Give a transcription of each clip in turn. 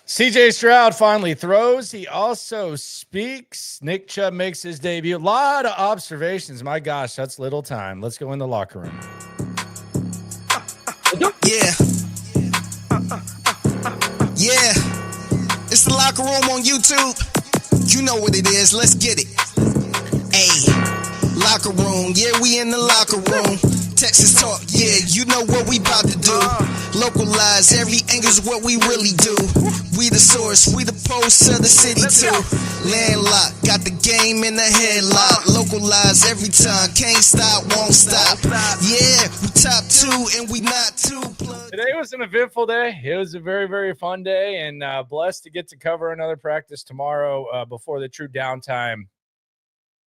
CJ Stroud finally throws. He also speaks. Nick Chubb makes his debut. A lot of observations. My gosh, that's little time. Let's go in the locker room. Yeah. Yeah. It's the locker room on YouTube. You know what it is. Let's get it. Hey. Locker room. Yeah, we in the locker room. Texas talk. Yeah, you know what we about to do. Localize every angle's what we really do. We the source, we the pulse of the city too. Landlocked, got the game in the headlock. Localize every time, can't stop, won't stop. Yeah, we top two and we not too. Today was an eventful day. It was a very, very fun day, and blessed to get to cover another practice tomorrow before the true downtime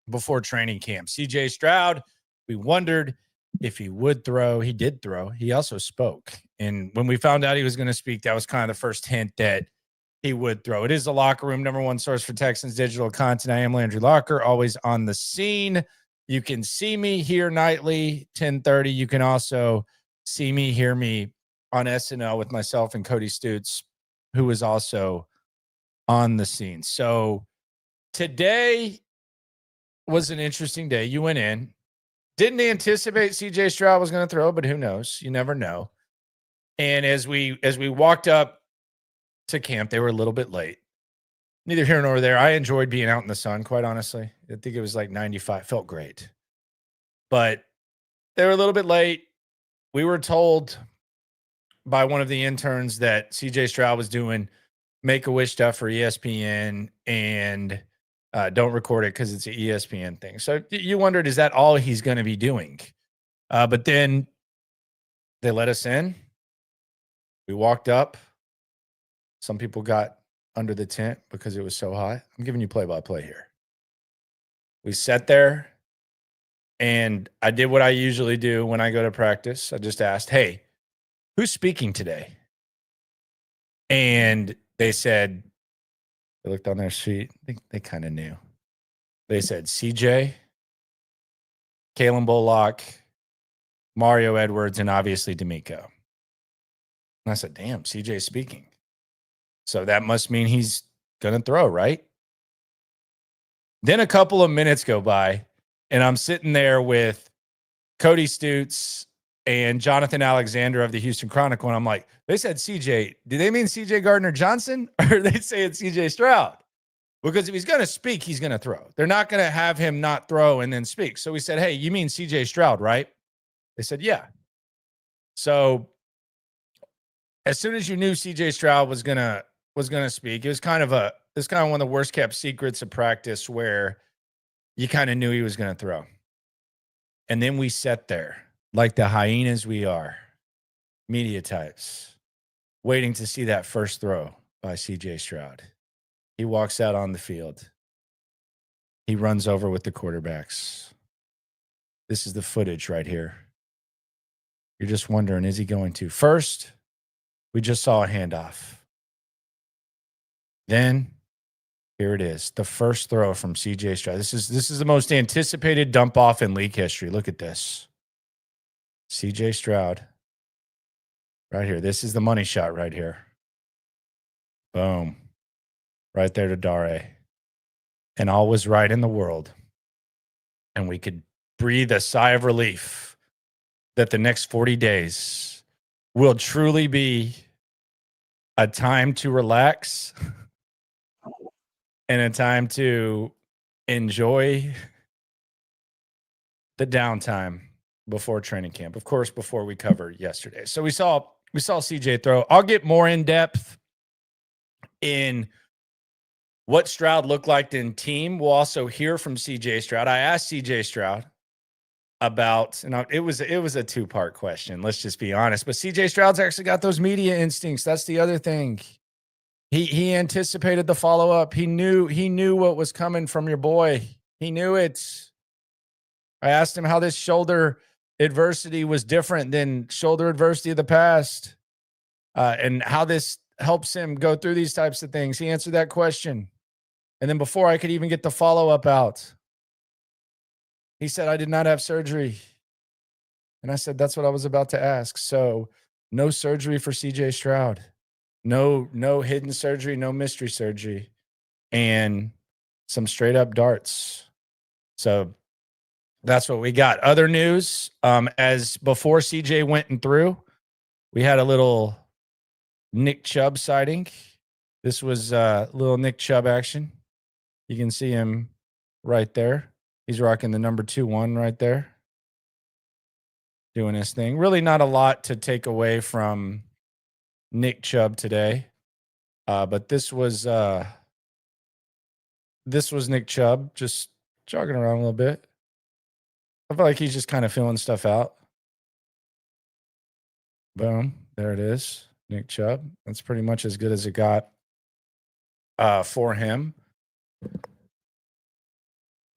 before training camp. CJ Stroud, we wondered if he would throw. He did throw. He also spoke. And when we found out he was going to speak, that was kind of the first hint that he would throw. It is the locker room, number one source for Texans digital content. I am Landry Locker, always on the scene. You can see me here nightly, 10:30. You can also see me, hear me on SNL with myself and Cody Stutes, who is also on the scene. So today was an interesting day. You went in. Didn't anticipate CJ Stroud was going to throw, but who knows? You never know. And as we walked up to camp, they were a little bit late. Neither here nor there. I enjoyed being out in the sun, quite honestly. I think it was like 95. Felt great. But they were a little bit late. We were told by one of the interns that CJ Stroud was doing Make-A-Wish stuff for ESPN and don't record it because it's an ESPN thing. So you wondered, is that all he's going to be doing? But then they let us in. We walked up. Some people got under the tent because it was so hot. I'm giving you play-by-play here. We sat there, and I did what I usually do when I go to practice. I just asked, hey, who's speaking today? And they said, they looked on their sheet. I think they kind of knew. They said CJ, Kalen Bullock, Mario Edwards, and obviously DeMeco. And I said, damn, CJ's speaking. So that must mean he's going to throw, right? Then a couple of minutes go by, and I'm sitting there with Cody Stutes and Jonathan Alexander of the Houston Chronicle, and I'm like, they said CJ. Do they mean CJ Gardner-Johnson, or they say it's CJ Stroud? Because if he's going to speak, he's going to throw. They're not going to have him not throw and then speak. So we said, hey, you mean CJ Stroud, right? They said, yeah. So as soon as you knew CJ Stroud was gonna speak, it was kind of one of the worst kept secrets of practice where you kind of knew he was going to throw. And then we sat there like the hyenas we are, media types, waiting to see that first throw by CJ Stroud. He walks out on the field. He runs over with the quarterbacks. This is the footage right here. You're just wondering, is he going to? First, we just saw a handoff. Then, here it is. The first throw from CJ Stroud. This is the most anticipated dump off in league history. Look at this. CJ Stroud. Right here. This is the money shot right here. Boom. Right there to Dare. And all was right in the world. And we could breathe a sigh of relief that the next 40 days will truly be a time to relax and a time to enjoy the downtime before training camp. Of course, before we covered yesterday. So we saw CJ throw. I'll get more in depth in what Stroud looked like in team. We'll also hear from CJ Stroud. I asked CJ Stroud about, and it was a two-part question. Let's just be honest. But CJ Stroud's actually got those media instincts. That's the other thing. He anticipated the follow-up. He knew what was coming from your boy. He knew it. I asked him how this shoulder adversity was different than shoulder adversity of the past, and how this helps him go through these types of things. He answered that question. And then before I could even get the follow-up out, he said, I did not have surgery. And I said, that's what I was about to ask. So no surgery for CJ Stroud. No hidden surgery, no mystery surgery, and some straight up darts. So that's what we got. Other news, as before CJ went and through, we had a little Nick Chubb sighting. This was little Nick Chubb action. You can see him right there. He's rocking the number 2-1 right there. Doing his thing. Really not a lot to take away from Nick Chubb today. But this was Nick Chubb just jogging around a little bit. I feel like he's just kind of feeling stuff out. Boom. There it is. Nick Chubb. That's pretty much as good as it got for him.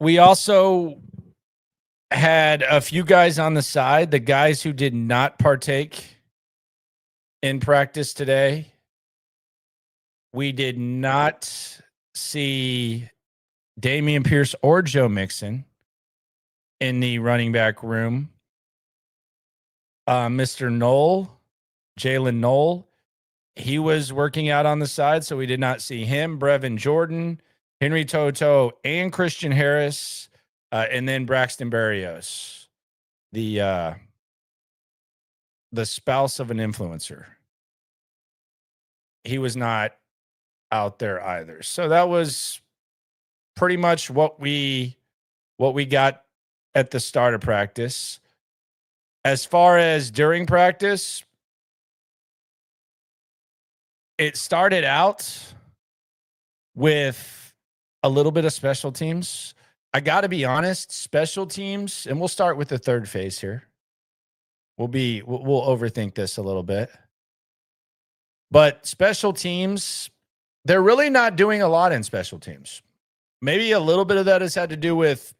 We also had a few guys on the side, the guys who did not partake in practice today. We did not see Dameon Pierce or Joe Mixon in the running back room. Mr. Knoll, Jalen Knoll, he was working out on the side, so we did not see him. Brevin Jordan, Henry Toto, and Christian Harris, and then Braxton Berrios, the spouse of an influencer. He was not out there either. So that was pretty much what we got at the start of practice. As far as during practice, it started out with a little bit of special teams. I got to be honest, special teams, and we'll start with the third phase here. We'll overthink this a little bit. But special teams, they're really not doing a lot in special teams. Maybe a little bit of that has had to do with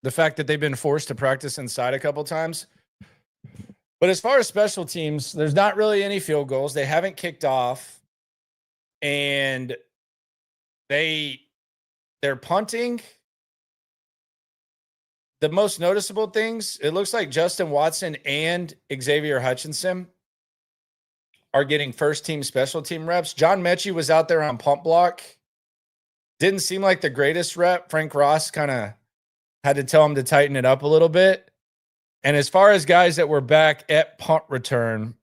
the fact that they've been forced to practice inside a couple times. But as far as special teams, there's not really any field goals. They haven't kicked off. And they're punting. The most noticeable things, it looks like Justin Watson and Xavier Hutchinson are getting first-team special team reps. John Mechie was out there on pump block. Didn't seem like the greatest rep. Frank Ross kind of had to tell him to tighten it up a little bit. And as far as guys that were back at punt return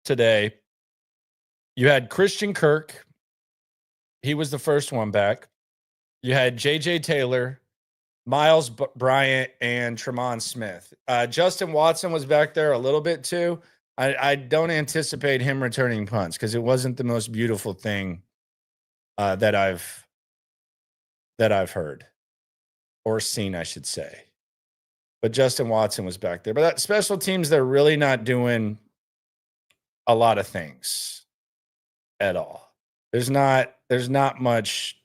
today, you had Christian Kirk. He was the first one back. You had J.J. Taylor, Miles Bryant, and Tremont Smith. Justin Watson was back there a little bit too. I don't anticipate him returning punts because it wasn't the most beautiful thing that I've heard or seen, I should say. But Justin Watson was back there. But that special teams, they're really not doing a lot of things at all. There's not much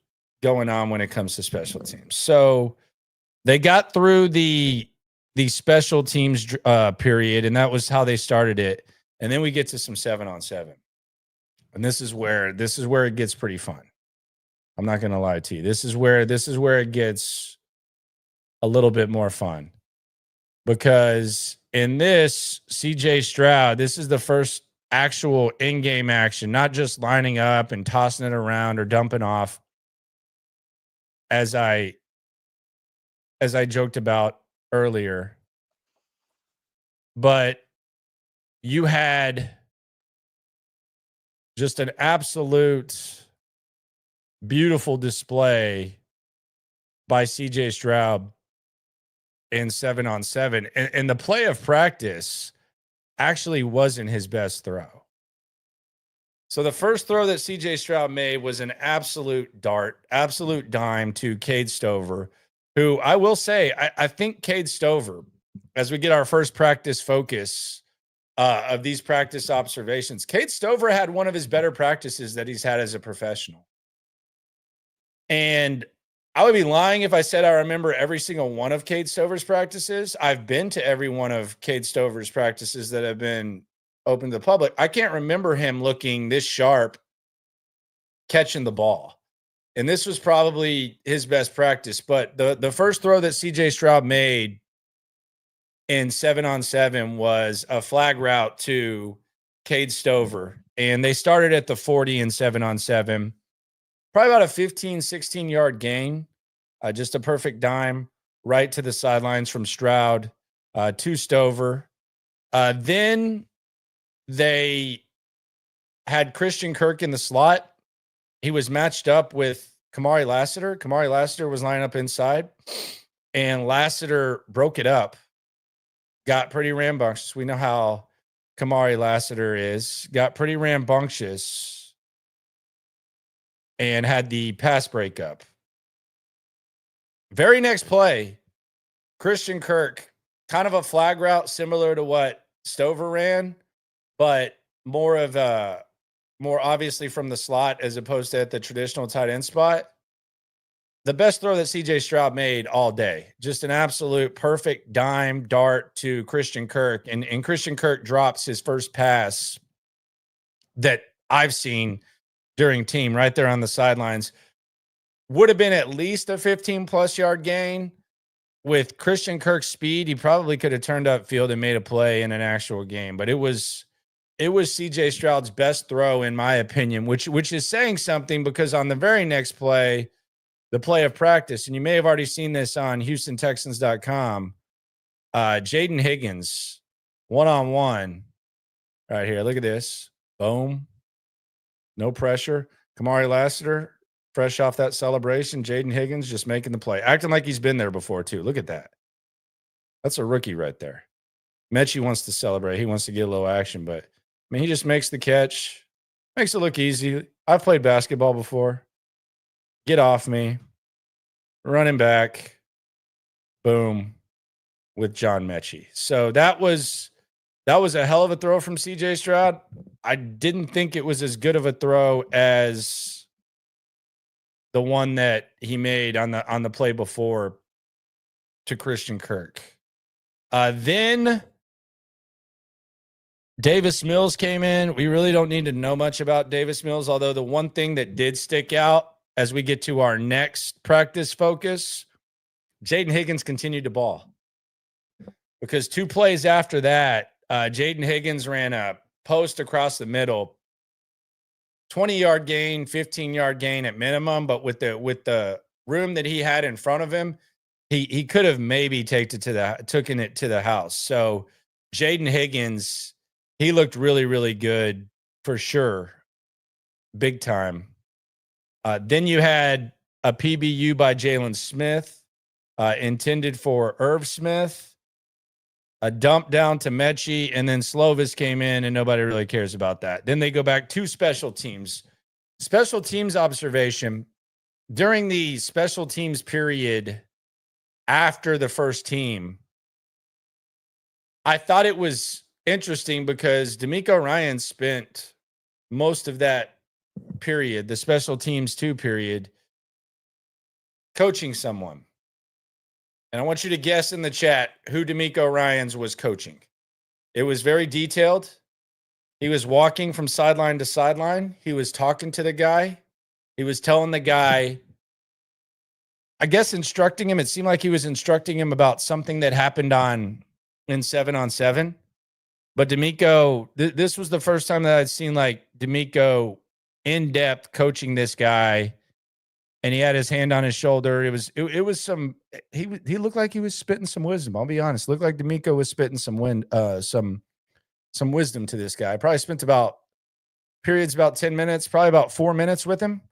going on when it comes to special teams. So they got through the special teams period, and that was how they started it. And then we get to some 7-on-7. And this is where it gets pretty fun. I'm not going to lie to you. This is where it gets a little bit more fun. Because in this, CJ Stroud, this is the first actual in-game action, not just lining up and tossing it around or dumping off, as I joked about earlier. But you had just an absolute beautiful display by CJ Stroud in 7-on-7. And the play of practice actually wasn't his best throw. So the first throw that CJ Stroud made was an absolute dart, absolute dime to Cade Stover, who I will say, I think Cade Stover, as we get our first practice focus of these practice observations, Cade Stover had one of his better practices that he's had as a professional. And I would be lying if I said I remember every single one of Cade Stover's practices. I've been to every one of Cade Stover's practices that have been open to the public. I can't remember him looking this sharp catching the ball. And this was probably his best practice. But the first throw that CJ Stroud made in 7-on-7 was a flag route to Cade Stover, and they started at the 40 and 7-on-7. Probably about a 15, 16-yard gain. Just a perfect dime right to the sidelines from Stroud to Stover. Then they had Christian Kirk in the slot. He was matched up with Kamari Lassiter. Kamari Lassiter was lining up inside, and Lassiter broke it up. Got pretty rambunctious. We know how Kamari Lassiter is. Got pretty rambunctious and had the pass breakup. Very next play, Christian Kirk, kind of a flag route similar to what Stover ran, but more obviously from the slot as opposed to at the traditional tight end spot. The best throw that CJ Stroud made all day. Just an absolute perfect dime dart to Christian Kirk. And Christian Kirk drops his first pass that I've seen during team right there on the sidelines. Would have been at least a 15-plus yard gain. With Christian Kirk's speed, he probably could have turned up field and made a play in an actual game. But it was CJ Stroud's best throw, in my opinion, which is saying something, because on the very next play, the play of practice, and you may have already seen this on HoustonTexans.com, Jaden Higgins, one-on-one, right here. Look at this. Boom. No pressure. Kamari Lassiter, fresh off that celebration. Jaden Higgins just making the play. Acting like he's been there before, too. Look at that. That's a rookie right there. Mechie wants to celebrate. He wants to get a little action, but, I mean, he just makes the catch. Makes it look easy. I've played basketball before. Get off me. Running back. Boom. With John Mechie. So that was a hell of a throw from CJ Stroud. I didn't think it was as good of a throw as the one that he made on the play before to Christian Kirk. Then Davis Mills came in. We really don't need to know much about Davis Mills, although the one thing that did stick out as we get to our next practice focus, Jaden Higgins continued to ball. Because 2 plays after that, Jaden Higgins ran a post across the middle, 20-yard gain, 15-yard gain at minimum, but with the room that he had in front of him, he could have maybe taken it to the house. So Jaden Higgins, he looked really, really good for sure. Big time. Then you had a PBU by Jalen Smith, intended for Irv Smith. A dump down to Mechie, and then Slovis came in, and nobody really cares about that. Then they go back to special teams. Special teams observation. During the special teams period after the first team, I thought it was interesting because DeMeco Ryans spent most of that period, the special teams 2 period, coaching someone. And I want you to guess in the chat who DeMeco Ryans was coaching. It was very detailed. He was walking from sideline to sideline. He was talking to the guy. He was telling the guy, I guess, instructing him. It seemed like he was instructing him about something that happened in 7-on-7. But DeMeco, this was the first time that I'd seen like DeMeco in depth coaching this guy. And he had his hand on his shoulder. It was some. He looked like he was spitting some wisdom. I'll be honest. Looked like DeMeco was spitting some wisdom to this guy. I probably spent about 10 minutes, probably about 4 minutes with him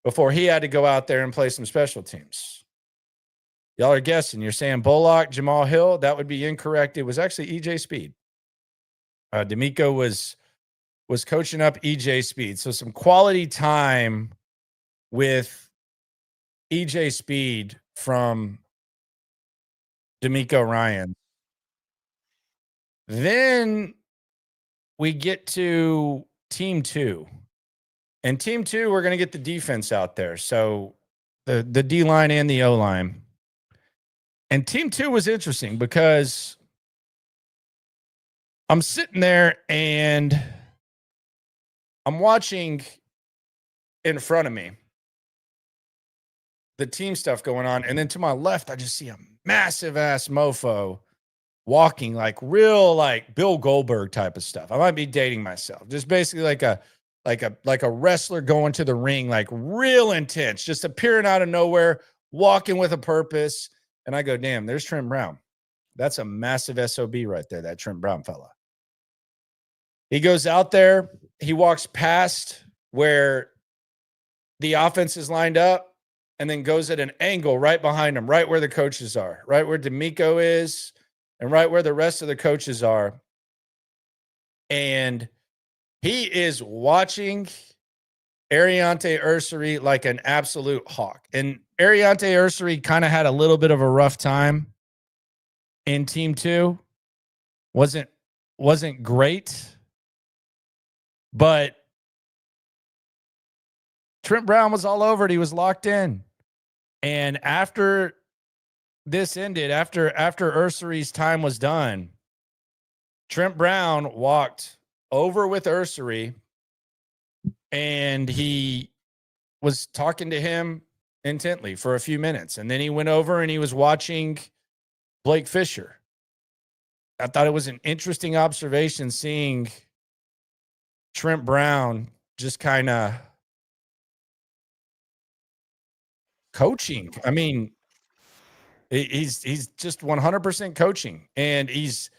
before he had to go out there and play some special teams. Y'all are guessing. You're saying Bullock, Jamal Hill. That would be incorrect. It was actually EJ Speed. DeMeco was coaching up EJ Speed. So some quality time with EJ Speed from DeMeco Ryans. Then we get to team 2. And team 2, we're going to get the defense out there. So the D-line and the O-line. And team 2 was interesting because I'm sitting there and I'm watching in front of me the team stuff going on. And then to my left, I just see a massive ass mofo walking like real, like Bill Goldberg type of stuff. I might be dating myself. Just basically like a wrestler going to the ring, like real intense, just appearing out of nowhere, walking with a purpose. And I go, damn, there's Trent Brown. That's a massive SOB right there, that Trent Brown fella. He goes out there, he walks past where the offense is lined up and then goes at an angle right behind him, right where the coaches are, right where DeMeco is and right where the rest of the coaches are. And he is watching Ariante Ursary like an absolute hawk. And Ariante Ursary kind of had a little bit of a rough time in team 2. Wasn't great. But Trent Brown was all over it. He was locked in. And after this ended, after Ursary's time was done, Trent Brown walked over with Ursary and he was talking to him intently for a few minutes. And then he went over and he was watching Blake Fisher. I thought it was an interesting observation seeing Trent Brown just kind of coaching. I mean, he's just 100% coaching, and he's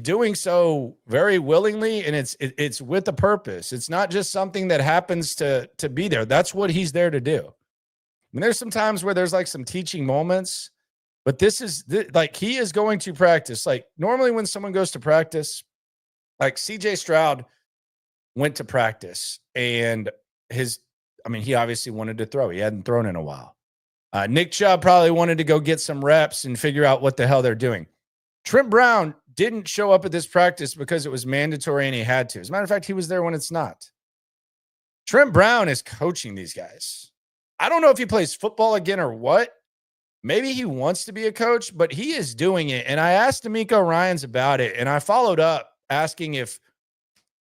doing so very willingly, and it's with a purpose. It's not just something that happens to be there. That's what he's there to do. I mean, there's some times where there's like some teaching moments, but this is like he is going to practice. Like normally when someone goes to practice, like CJ Stroud went to practice and he obviously wanted to throw. He hadn't thrown in a while. Nick Chubb probably wanted to go get some reps and figure out what the hell they're doing. Trent Brown didn't show up at this practice because it was mandatory and he had to. As a matter of fact, he was there when it's not. Trent Brown is coaching these guys. I don't know if he plays football again or what. Maybe he wants to be a coach, but he is doing it. And I asked DeMeco Ryans about it, and I followed up asking if,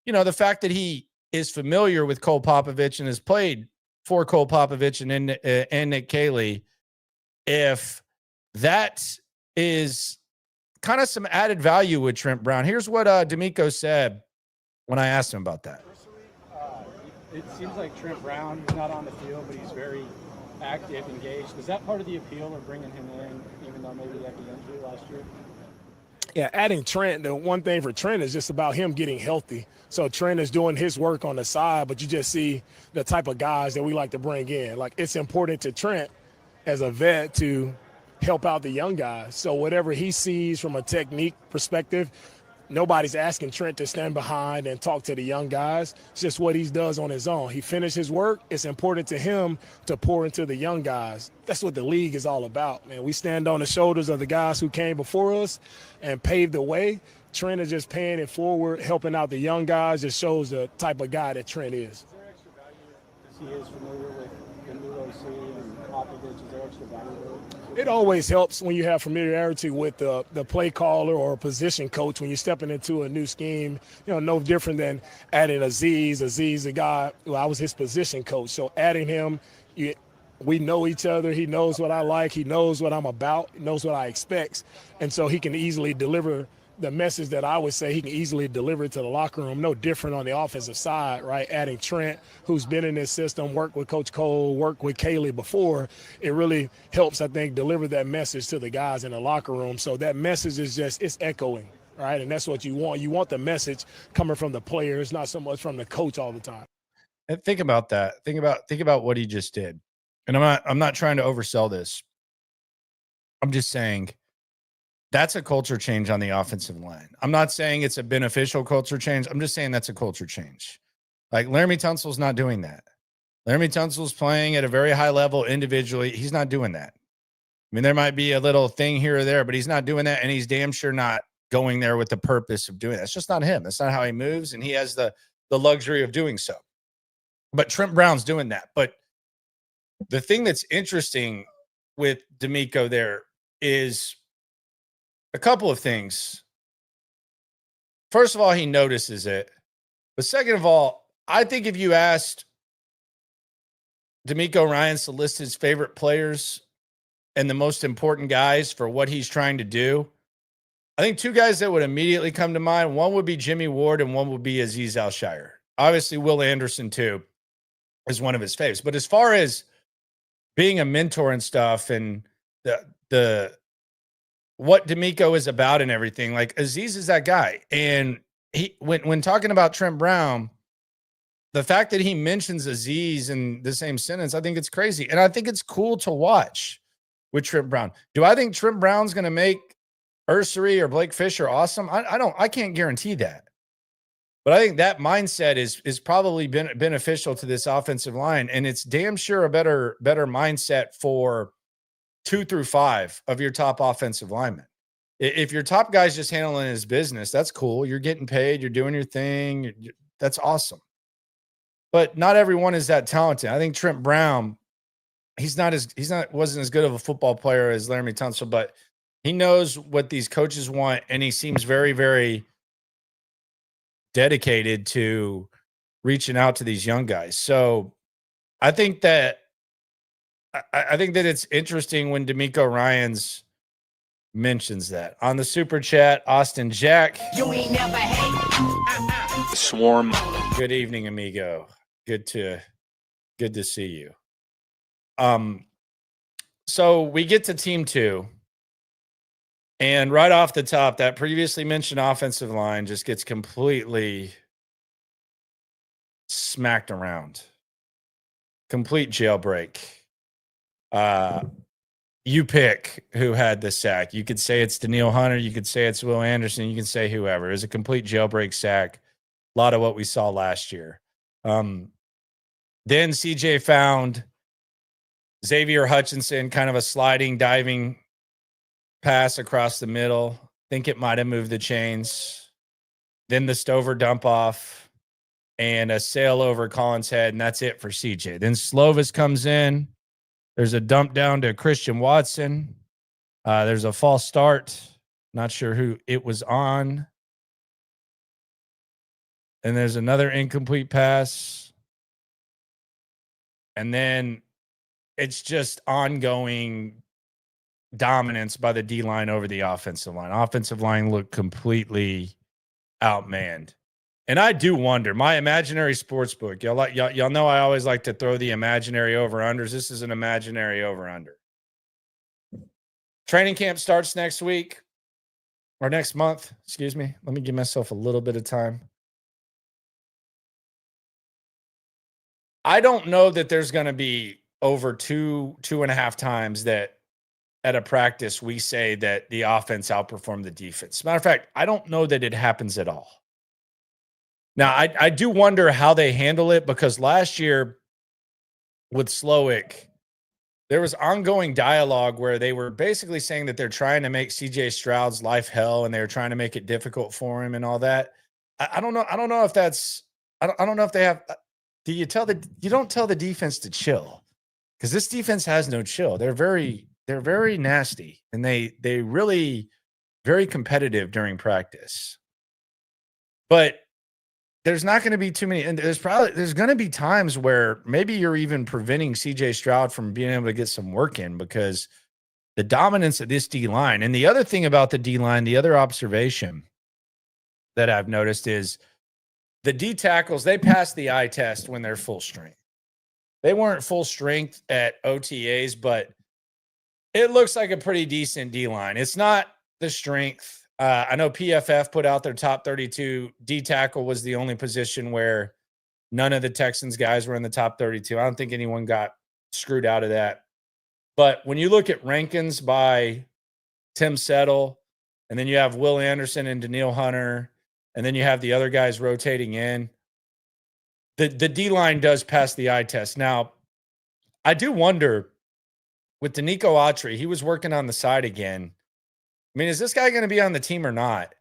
the fact that he is familiar with Cole Popovich and has played for Cole Popovich and Nick Caley, if that is kind of some added value with Trent Brown. Here's what DeMeco said when I asked him about that. It seems like Trent Brown is not on the field, but he's very active, engaged. Was that part of the appeal of bringing him in, even though maybe he had the injury last year? Yeah, adding Trent, the one thing for Trent is just about him getting healthy. So Trent is doing his work on the side, but you just see the type of guys that we like to bring in. Like, it's important to Trent as a vet to help out the young guys. So whatever he sees from a technique perspective, nobody's asking Trent to stand behind and talk to the young guys. It's just what he does on his own. He finished his work. It's important to him to pour into the young guys. That's what the league is all about, man. We stand on the shoulders of the guys who came before us and paved the way. Trent is just paying it forward, helping out the young guys. It shows the type of guy that Trent is. Is there extra value? He is familiar with the new OC and Popovich. Is there extra value? It always helps when you have familiarity with the play caller or position coach when you're stepping into a new scheme. No different than adding Aziz. Aziz, the guy, I was his position coach. So adding him, we know each other. He knows what I like. He knows what I'm about. He knows what I expect. And so he can easily deliver the message that I would say he can easily deliver to the locker room. No different on the offensive side, right? Adding Trent, who's been in this system, worked with Coach Cole, worked with Caley before, it really helps, I think, deliver that message to the guys in the locker room. So that message is it's echoing, right? And that's what you want. You want the message coming from the players, not so much from the coach all the time. And think about that. Think about what he just did. And I'm not trying to oversell this. I'm just saying that's a culture change on the offensive line. I'm not saying it's a beneficial culture change. I'm just saying that's a culture change. Like Laramie Tunsil's not doing that. Laramie Tunsil's playing at a very high level individually. He's not doing that. I mean, there might be a little thing here or there, but he's not doing that. And he's damn sure not going there with the purpose of doing that. It's just not him. That's not how he moves. And he has the luxury of doing so. But Trent Brown's doing that. But the thing that's interesting with DeMeco there is a couple of things. First of all, he notices it. But second of all, I think if you asked DeMeco Ryans to list his favorite players and the most important guys for what he's trying to do, I think two guys that would immediately come to mind. One would be Jimmy Ward and one would be Azeez Al-Shaair. Obviously, Will Anderson, too, is one of his faves. But as far as being a mentor and stuff and the what DeMeco is about and everything, like Azeez is that guy. And he when talking about Trent Brown, the fact that he mentions Azeez in the same sentence, I think it's crazy. And I think it's cool to watch with Trent Brown. Do I think Trent Brown's going to make Ursery or Blake Fisher awesome? I can't guarantee that. But I think that mindset is probably beneficial to this offensive line. And it's damn sure a better mindset for 2 through 5 of your top offensive linemen. If your top guy's just handling his business, that's cool. You're getting paid. You're doing your thing. That's awesome. But not everyone is that talented. I think Trent Brown, wasn't as good of a football player as Laramie Tunsil, but he knows what these coaches want, and he seems very, very dedicated to reaching out to these young guys. So I think that it's interesting when DeMeco Ryans mentions that. On the super chat, Austin Jack. You ain't never hate. Swarm. Good evening, amigo. Good to see you. So we get to team 2. And right off the top, that previously mentioned offensive line just gets completely smacked around. Complete jailbreak. You pick who had the sack. You could say it's Danielle Hunter. You could say it's Will Anderson. You can say whoever. It was a complete jailbreak sack. A lot of what we saw last year. Then CJ found Xavier Hutchinson, kind of a sliding, diving pass across the middle. Think it might have moved the chains. Then the Stover dump off and a sail over Collins' head, and that's it for CJ. Then Slovis comes in. There's a dump down to Christian Watson. There's a false start. Not sure who it was on. And there's another incomplete pass. And then it's just ongoing dominance by the D-line over the offensive line. Offensive line looked completely outmanned. And I do wonder, my imaginary sports book, y'all know I always like to throw the imaginary over-unders. This is an imaginary over-under. Training camp starts next week, or next month, excuse me. Let me give myself a little bit of time. I don't know that there's going to be over 2.5 times that at a practice we say that the offense outperformed the defense. Matter of fact, I don't know that it happens at all. Now, I do wonder how they handle it, because last year with Slowick, there was ongoing dialogue where they were basically saying that they're trying to make CJ Stroud's life hell and they were trying to make it difficult for him and all that. I don't know. I don't know if that's, I don't know if they have, you don't tell the defense to chill, because this defense has no chill. They're very nasty, and they really very competitive during practice. But there's not going to be too many, and there's going to be times where maybe you're even preventing CJ Stroud from being able to get some work in, because the dominance of this D-line. And the other thing about the D-line, the other observation that I've noticed is the D tackles, they pass the eye test when they're full strength. They weren't full strength at OTAs, but it looks like a pretty decent D-line. It's not the strength. I know PFF put out their top 32. D tackle was the only position where none of the Texans guys were in the top 32. I don't think anyone got screwed out of that. But when you look at rankings by Tim Settle, and then you have Will Anderson and Danielle Hunter, and then you have the other guys rotating in, the D-line does pass the eye test. Now, I do wonder, with DeMeco Autry, he was working on the side again. I mean, is this guy going to be on the team or not?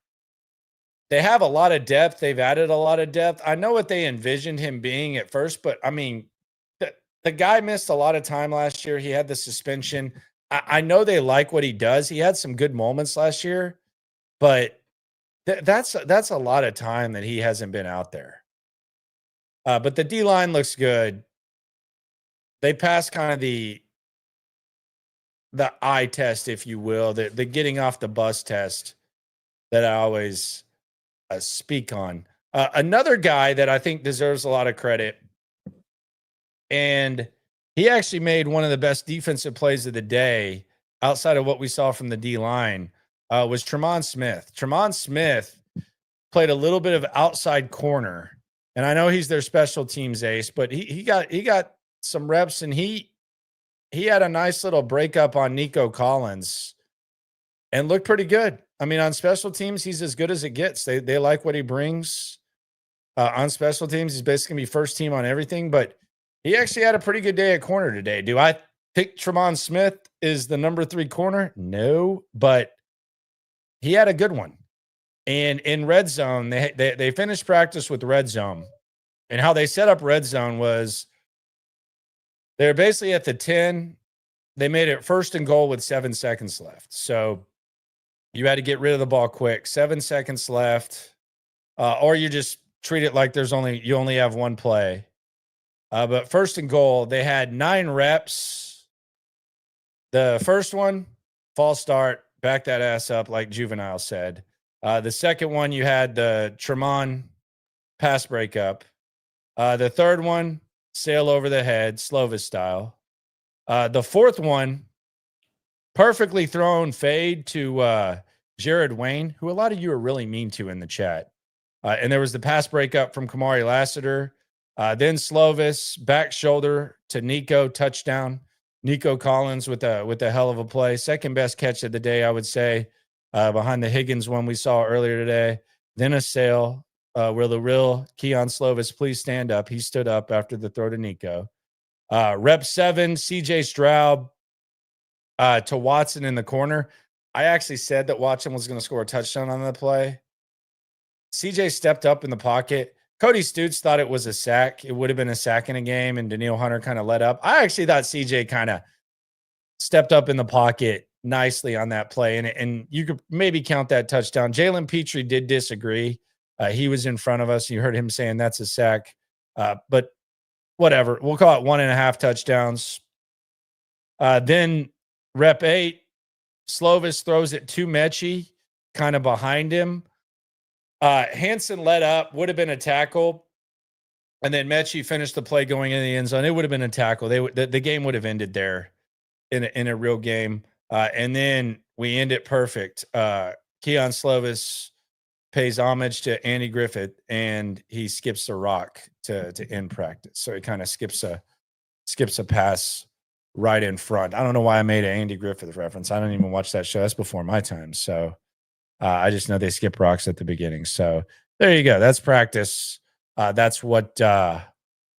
They have a lot of depth. They've added a lot of depth. I know what they envisioned him being at first, but I mean, the guy missed a lot of time last year. He had the suspension. I know they like what he does. He had some good moments last year, but that's a lot of time that he hasn't been out there. But the D-line looks good. They passed kind of the eye test, if you will, the getting off the bus test that I always speak on. Another guy that I think deserves a lot of credit, and he actually made one of the best defensive plays of the day outside of what we saw from the D-line, was Tremont Smith. Tremont Smith played a little bit of outside corner, and I know he's their special teams ace, but he got some reps, and he had a nice little breakup on Nico Collins and looked pretty good. I mean, on special teams, he's as good as it gets. They like what he brings. On special teams, he's basically going to be first team on everything, but he actually had a pretty good day at corner today. Do I pick Tremont Smith is the number 3 corner? No, but he had a good one. And in red zone, they finished practice with red zone. And how they set up red zone was they're basically at the 10. They made it 1st and goal with 7 seconds left. So you had to get rid of the ball quick. 7 seconds left. Or you just treat it like you only have one play. But 1st and goal, they had 9 reps. The first one, false start, back that ass up like Juvenile said. The second one, you had the Tremont pass breakup. The third one, sail over the head, Slovis style. The fourth one, perfectly thrown fade to Jared Wayne, who a lot of you are really mean to in the chat. And there was the pass breakup from Kamari Lassiter. Then Slovis, back shoulder to Nico, touchdown. Nico Collins with a hell of a play. Second best catch of the day, I would say, behind the Higgins one we saw earlier today. Then a sail where the real Keon Slovis, please stand up. He stood up after the throw to Nico. Rep 7, CJ Stroud to Watson in the corner. I actually said that Watson was going to score a touchdown on the play. CJ stepped up in the pocket. Cody Stutes thought it was a sack. It would have been a sack in a game, and Daniil Hunter kind of let up. I actually thought CJ kind of stepped up in the pocket nicely on that play, and you could maybe count that touchdown. Jalen Petrie did disagree. He was in front of us. You heard him saying that's a sack. But whatever. We'll call it 1.5 touchdowns. Then rep 8, Slovis throws it to Mechie, kind of behind him. Hansen let up, would have been a tackle. And then Mechie finished the play going in the end zone. It would have been a tackle. The game would have ended there in a real game. And then we end it perfect. Keon Slovis pays homage to Andy Griffith, and he skips the rock to end practice. So he kind of skips a pass right in front. I don't know why I made an Andy Griffith reference. I don't even watch that show. That's before my time. So I just know they skip rocks at the beginning. So there you go. That's practice. That's what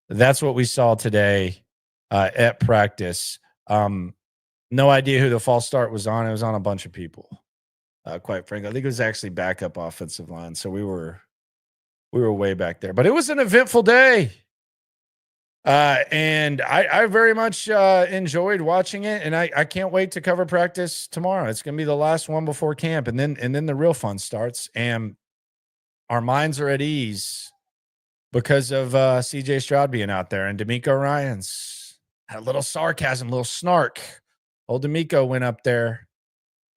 we saw today at practice. No idea who the false start was on. It was on a bunch of people. Quite frankly, I think it was actually backup offensive line. So we were way back there. But it was an eventful day. And I very much enjoyed watching it, and I can't wait to cover practice tomorrow. It's going to be the last one before camp, and then the real fun starts. And our minds are at ease because of CJ Stroud being out there, and DeMeco Ryans had a little sarcasm, a little snark. Old DeMeco went up there,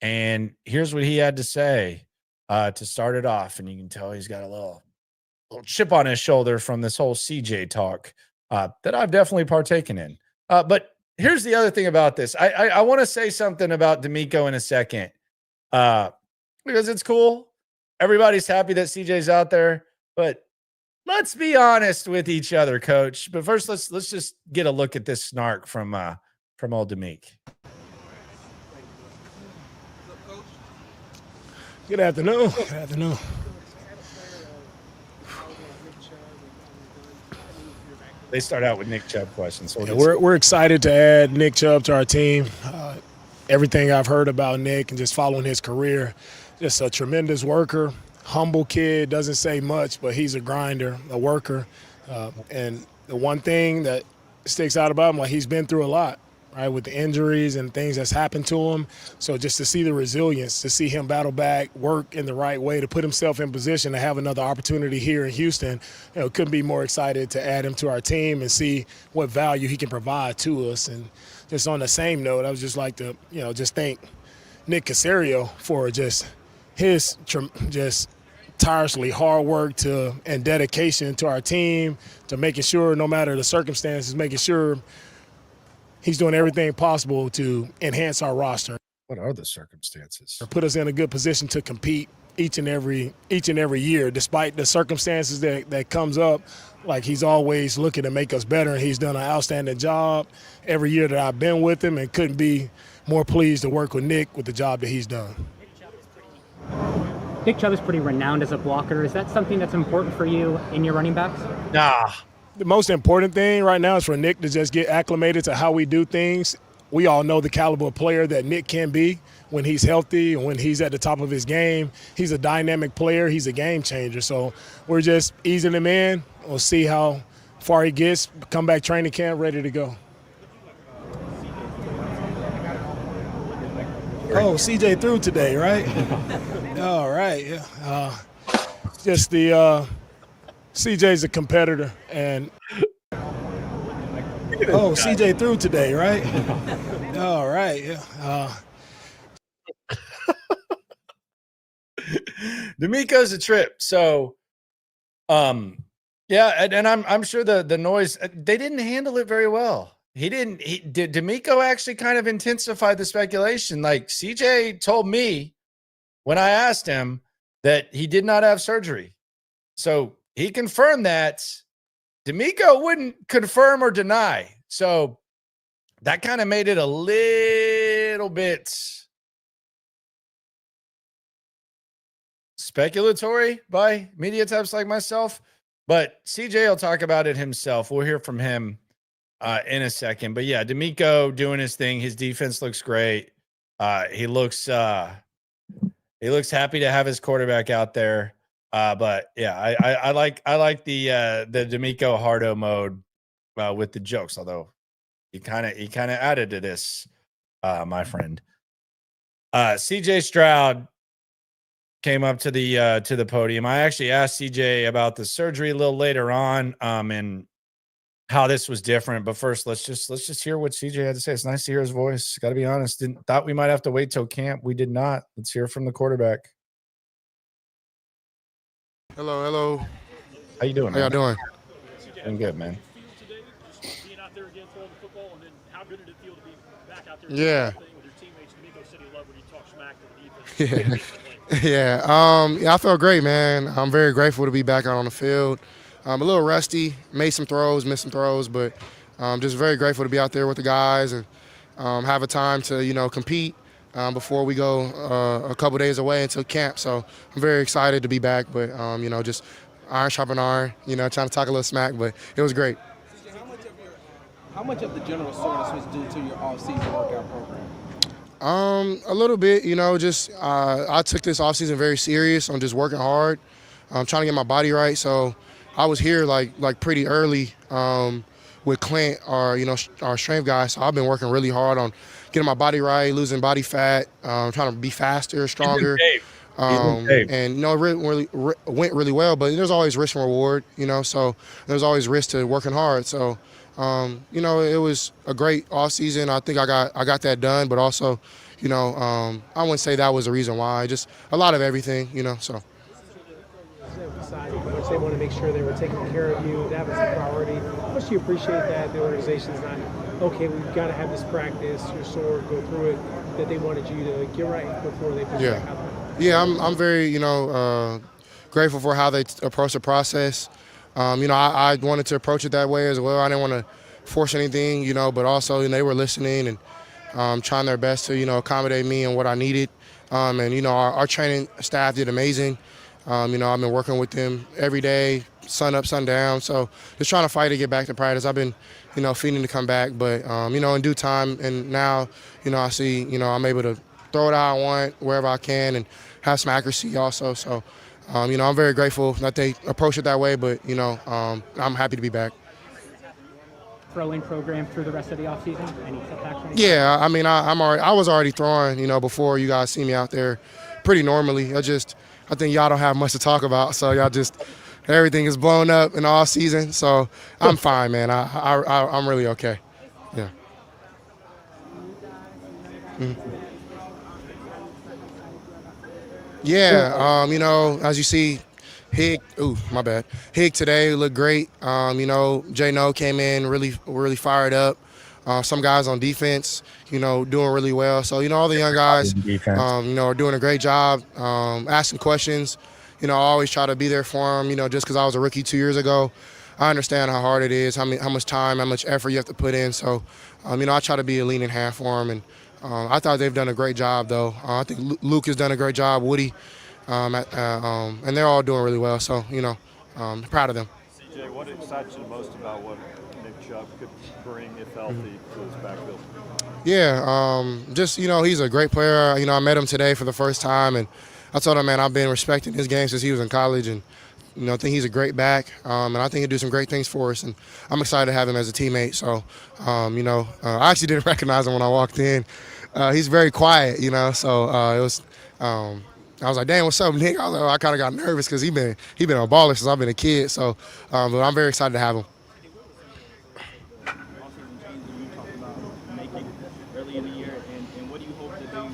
and here's what he had to say to start it off. And you can tell he's got a little chip on his shoulder from this whole CJ talk. That I've definitely partaken in. But here's the other thing about this. I want to say something about DeMeco in a second because it's cool. Everybody's happy that CJ's out there. But let's be honest with each other, Coach. But first, let's just get a look at this snark from old DeMeco. Good afternoon. Good afternoon. They start out with Nick Chubb questions. So yeah, we're excited to add Nick Chubb to our team. Everything I've heard about Nick and just following his career, just a tremendous worker, humble kid, doesn't say much, but he's a grinder, a worker. And the one thing that sticks out about him, like he's been through a lot, right, with the injuries and things that's happened to him. So just to see the resilience, to see him battle back, work in the right way, to put himself in position to have another opportunity here in Houston, couldn't be more excited to add him to our team and see what value he can provide to us. And just on the same note, I would just like to, just thank Nick Caserio for just just tirelessly hard work and dedication to our team, to making sure no matter the circumstances, making sure he's doing everything possible to enhance our roster. What are the circumstances? Put us in a good position to compete each and every year, despite the circumstances that comes up. Like, he's always looking to make us better, and he's done an outstanding job every year that I've been with him, and couldn't be more pleased to work with Nick with the job that he's done. Nick Chubb is pretty renowned as a blocker. Is that something that's important for you in your running backs? Nah. The most important thing right now is for Nick to just get acclimated to how we do things. We all know the caliber of player that Nick can be when he's healthy and when he's at the top of his game. He's a dynamic player. He's a game changer. So we're just easing him in. We'll see how far he gets. Come back training camp, ready to go. Oh, CJ threw today, right? All right. Yeah. Just the CJ's a competitor, and CJ threw today, right? All right. Yeah. DeMeco's a trip. So, yeah, and I'm sure the noise, they didn't handle it very well. DeMeco actually kind of intensified the speculation. Like, CJ told me when I asked him that he did not have surgery. So he confirmed that. DeMeco wouldn't confirm or deny. So that kind of made it a little bit speculatory by media types like myself. But CJ will talk about it himself. We'll hear from him in a second. But yeah, DeMeco doing his thing. His defense looks great. He looks happy to have his quarterback out there. But yeah, I like the DeMeco hardo mode with the jokes. Although he kind of added to this, my friend. CJ Stroud came up to the podium. I actually asked CJ about the surgery a little later on, and how this was different. But first, let's just hear what CJ had to say. It's nice to hear his voice. Got to be honest. Thought we might have to wait till camp. We did not. Let's hear from the quarterback. Hello. How you doing? How y'all doing? I'm good, man. Being out there again, throwing the football, and then how good did it feel to be back out there? Yeah. With your teammates. DeMeco said he loved when you talk smack to the defense. Yeah. I felt great, man. I'm very grateful to be back out on the field. I'm a little rusty, made some throws, missed some throws, but just very grateful to be out there with the guys and have a time to, compete before we go a couple days away until camp. So I'm very excited to be back, but, just iron sharpen iron, trying to talk a little smack, but it was great. How much of the general soreness was due to your off-season workout program? A little bit, I took this offseason very serious. I'm just working hard. I'm trying to get my body right. So I was here like pretty early with Clint, our strength guy. So I've been working really hard on getting my body right, losing body fat, trying to be faster, stronger. And it really went really well. But there's always risk and reward, So there's always risk to working hard. So it was a great off season. I think I got that done. But also, I wouldn't say that was the reason why. Just a lot of everything, So. They want to make sure they were taking care of you. That was the priority. How much do you appreciate that the organization's not, okay, we've got to have this practice, you're sore, go through it, that they wanted you to get right before they put you back out there? Yeah, I'm very, grateful for how they approach the process. I wanted to approach it that way as well. I didn't want to force anything, but also they were listening and trying their best to, accommodate me and what I needed. Our training staff did amazing. I've been working with them every day, sun up, sun down. So just trying to fight to get back to practice. I've been, feeling to come back, but, in due time. And now, I see, I'm able to throw it how I want, wherever I can, and have some accuracy also. So, I'm very grateful that they approach it that way, but, I'm happy to be back. Throwing program through the rest of the offseason? Any setbacks? Yeah, I was already throwing, before you guys see me out there pretty normally. I think y'all don't have much to talk about, so y'all everything is blown up in all season. So I'm fine, man. I'm really okay. Yeah. Yeah, as you see, Hig today looked great. Jay No came in really fired up. Some guys on defense, doing really well. So, all the young guys, are doing a great job, asking questions. I always try to be there for them, just because I was a rookie 2 years ago. I understand how hard it is, how much time, how much effort you have to put in. So, I try to be a leaning hand for them. And I thought they've done a great job, though. I think Luke has done a great job, Woody, and they're all doing really well. So, proud of them. CJ, what excites you the most about what Nick Chubb could bring, if healthy, to his backfield? Yeah, he's a great player. I met him today for the first time, and I told him, man, I've been respecting his game since he was in college, and I think he's a great back, and I think he'll do some great things for us, and I'm excited to have him as a teammate. So, I actually didn't recognize him when I walked in. He's very quiet, so it was I was like, damn, what's up, Nick? I kind of got nervous because he been a baller since I've been a kid. So, but I'm very excited to have him. Early in the year, and what do you hope that they do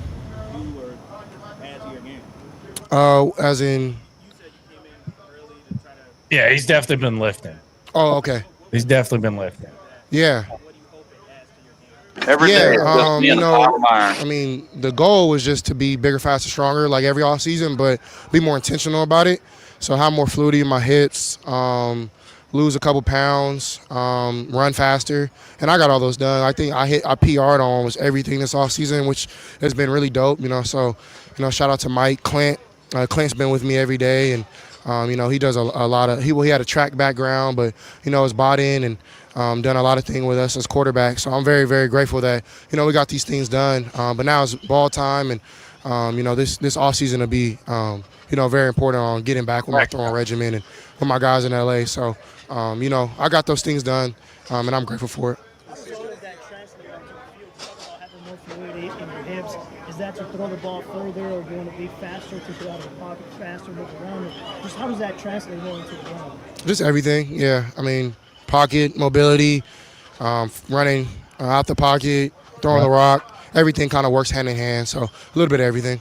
or add to your game? As in? You said you came in early to try to. Yeah, he's definitely been lifting. Oh, okay. He's definitely been lifting. Yeah. What do you hope it adds to your game? Every day, the goal was just to be bigger, faster, stronger, like every off season, but be more intentional about it. So have more fluidity in my hips, lose a couple pounds, run faster, and I got all those done. I think I PR'd on almost everything this off season, which has been really dope. So, shout out to Mike Clint. Clint's been with me every day, and he does a lot of. He had a track background, but is bought in and done a lot of things with us as quarterbacks. So I'm very, very grateful that we got these things done. But now it's ball time, and this off season will be very important on getting back with my throwing regimen and with my guys in LA. So I got those things done, and I'm grateful for it. Is that to throw the ball further, or do you want to be faster, to get out of the pocket faster, move around? Just how does that translate more into the run? Just everything, yeah. Pocket, mobility, running out the pocket, throwing the rock, everything kind of works hand in hand. So a little bit of everything.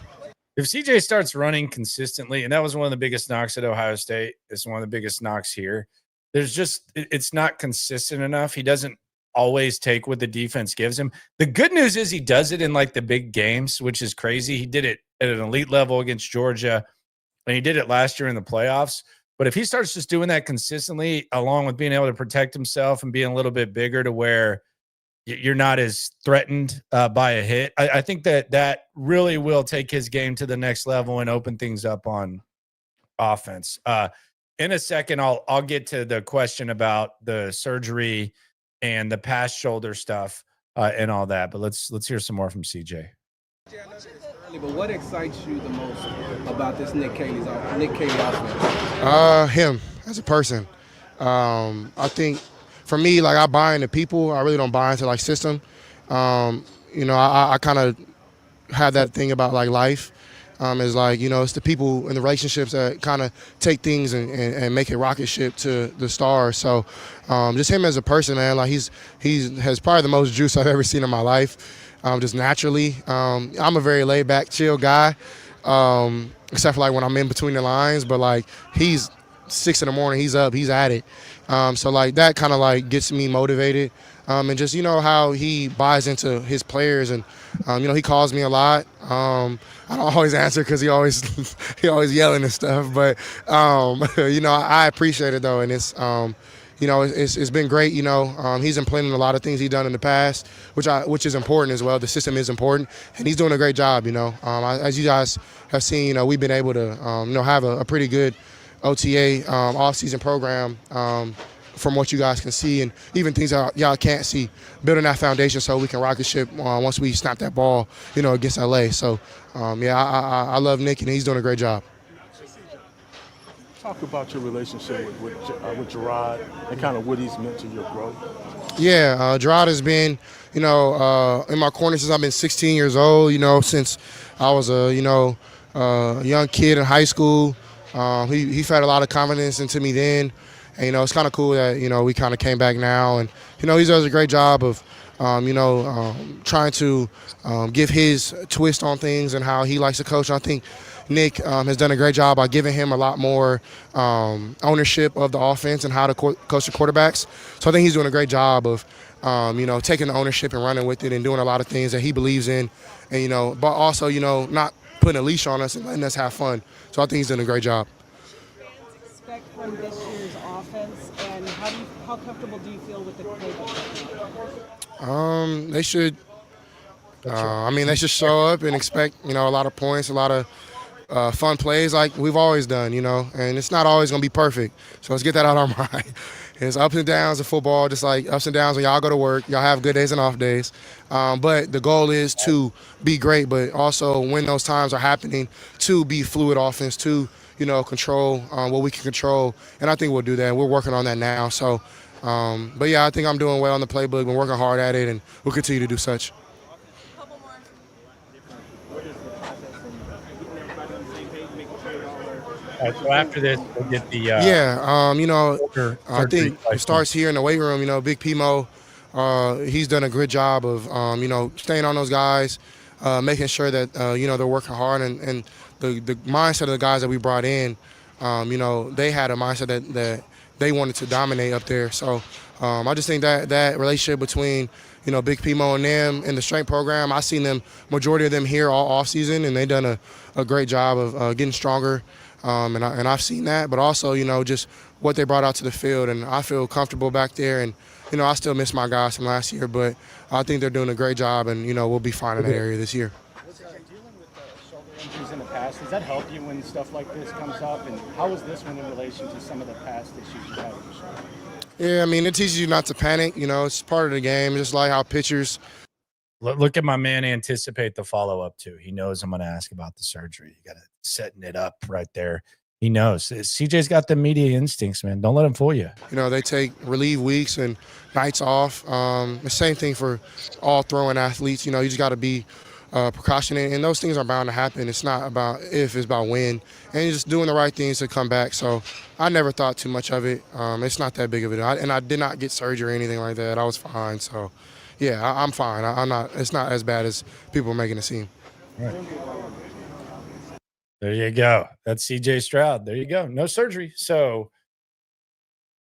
If CJ starts running consistently, and that was one of the biggest knocks at Ohio State, it's one of the biggest knocks here. It's not consistent enough. He doesn't always take what the defense gives him. The good news is he does it in like the big games, which is crazy. He did it at an elite level against Georgia, and he did it last year in the playoffs. But if he starts just doing that consistently, along with being able to protect himself and being a little bit bigger to where you're not as threatened by a hit, I think that really will take his game to the next level and open things up on offense. In a second, I'll get to the question about the surgery and the past shoulder stuff and all that. But let's hear some more from CJ. But what excites you the most about this Nick Caley's offense? Him as a person. I think for me, like, I buy into people. I really don't buy into like system. I kind of have that thing about like life. Is like, it's the people and the relationships that kind of take things and make it rocket ship to the stars. So just him as a person, man, like he has probably the most juice I've ever seen in my life. Just naturally. I'm a very laid back, chill guy, except for like when I'm in between the lines, but like he's 6 a.m, he's up, he's at it. So like that kind of like gets me motivated. And just, how he buys into his players, and, he calls me a lot. I don't always answer because he always yelling and stuff, but, I appreciate it though. And it's, it's been great. He's implementing a lot of things he's done in the past, which is important as well. The system is important, and he's doing a great job. As you guys have seen, we've been able to, have a pretty good OTA off-season program from what you guys can see, and even things that y'all can't see, building that foundation so we can rocket ship once we snap that ball, against LA. So, I love Nick, and he's doing a great job. Talk about your relationship with Gerard and kind of what he's meant to your growth. Yeah, Gerard has been, in my corner since I've been 16 years old. Since I was a young kid in high school. He fed a lot of confidence into me then, And, it's kind of cool that, we kind of came back now. And, he does a great job of, trying to give his twist on things and how he likes to coach. I think Nick has done a great job by giving him a lot more ownership of the offense and how to coach the quarterbacks. So I think he's doing a great job of, taking the ownership and running with it and doing a lot of things that he believes in. And, but also, not putting a leash on us and letting us have fun. So I think he's doing a great job. Expect from this year's offense, and how comfortable do you feel with the playbook? They should. They should show up and expect, a lot of points, a lot of fun plays like we've always done, and it's not always going to be perfect. So let's get that out of our mind. It's ups and downs of football, just like ups and downs when y'all go to work. Y'all have good days and off days. But the goal is to be great, but also when those times are happening, to be fluid offense, to, control what we can control. And I think we'll do that. We're working on that now. So, but yeah, I think I'm doing well on the playbook. Been working hard at it, and we'll continue to do such. So after this, we'll get the I think it starts here in the weight room. Big Pimo, he's done a good job of staying on those guys, making sure that they're working hard, and the mindset of the guys that we brought in, they had a mindset that they wanted to dominate up there. So I just think that relationship between Big Pimo and them in the strength program, I've seen them, majority of them here all offseason, and they've done a great job of getting stronger. And I've seen that, but also, just what they brought out to the field, and I feel comfortable back there. And, I still miss my guys from last year, but I think they're doing a great job, and, we'll be fine in that area this year. Dealing with shoulder injuries in the past, does that help you when stuff like this comes up? And how was this one in relation to some of the past issues you had with the shoulder? Yeah, it teaches you not to panic. It's part of the game, just like how pitchers. Look at my man anticipate the follow-up, too. He knows I'm going to ask about the surgery. You got to setting it up right there. He knows. CJ's got the media instincts, man. Don't let him fool you. They take relief weeks and nights off. The same thing for all throwing athletes. You just got to be precautionary, and those things are bound to happen. It's not about if, it's about when. And you're just doing the right things to come back. So I never thought too much of it. It's not that big of a deal. And I did not get surgery or anything like that. I was fine. So, yeah, I'm fine. I'm not. It's not as bad as people are making it seem. Right. There you go. That's CJ Stroud. There you go. No surgery. So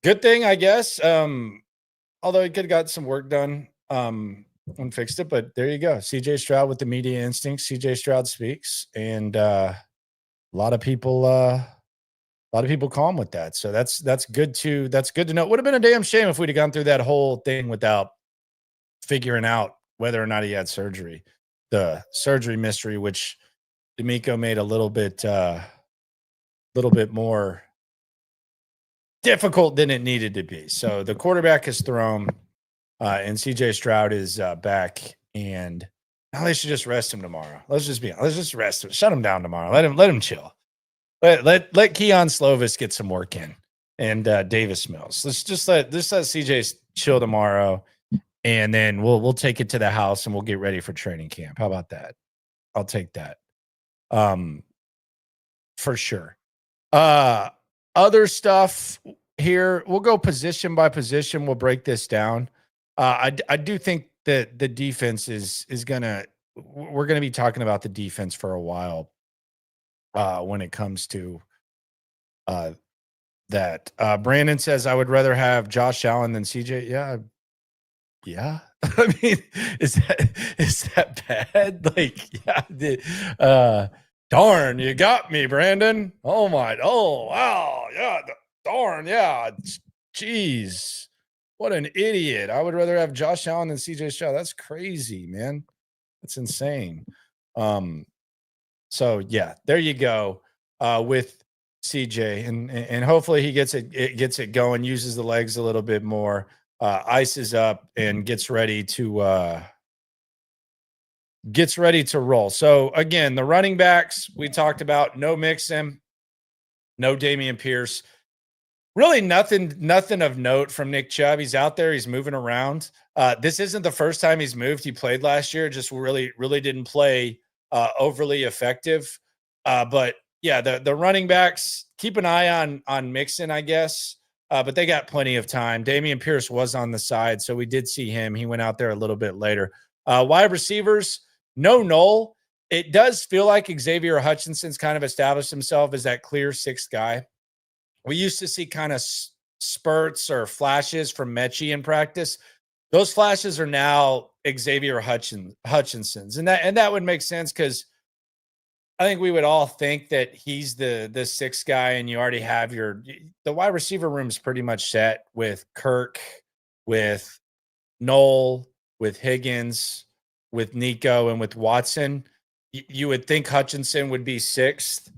good thing, I guess. Although he could have got some work done and fixed it, but there you go. CJ Stroud with the media instincts. CJ Stroud speaks, and a lot of people call him with that. So that's good to know. It would have been a damn shame if we'd have gone through that whole thing without figuring out whether or not he had surgery. The surgery mystery, which DeMeco made a little bit more difficult than it needed to be. So the quarterback is thrown, and CJ Stroud is back. And now they should just rest him tomorrow. Let's just rest him. Shut him down tomorrow. Let him chill. Let Keon Slovis get some work in, and Davis Mills. Let's let CJ chill tomorrow, and then we'll take it to the house and we'll get ready for training camp. How about that? I'll take that. For sure. Other stuff here, we'll go position by position. We'll break this down. I do think that the defense is we're going to be talking about the defense for a while when it comes to that. Brandon says, I would rather have Josh Allen than CJ. Yeah. I mean, is that bad? Like, yeah. Darn, you got me, Brandon. Oh, wow. Yeah. Darn. Yeah. Jeez. What an idiot. I would rather have Josh Allen than CJ Stroud. That's crazy, man. That's insane. So, yeah, there you go with CJ. And hopefully he gets it going, uses the legs a little bit more, ices up, and gets ready to roll. So again, the running backs we talked about, no Mixon, no Dameon Pierce. Really nothing of note from Nick Chubb. He's out there, he's moving around. This isn't the first time he's moved. He played last year, just really didn't play overly effective. But yeah, the running backs, keep an eye on Mixon, I guess. but they got plenty of time. Dameon Pierce was on the side, so we did see him. He went out there a little bit later. Wide receivers, no Knoll. It does feel like Xavier Hutchinson's kind of established himself as that clear sixth guy. We used to see kind of spurts or flashes from Mechie in practice. Those flashes are now Xavier Hutchinson's, and that would make sense because I think we would all think that he's the sixth guy, and you already have the wide receiver room is pretty much set with Kirk, with Knoll, with Higgins, with Nico, and with Watson. You would think Hutchinson would be sixth.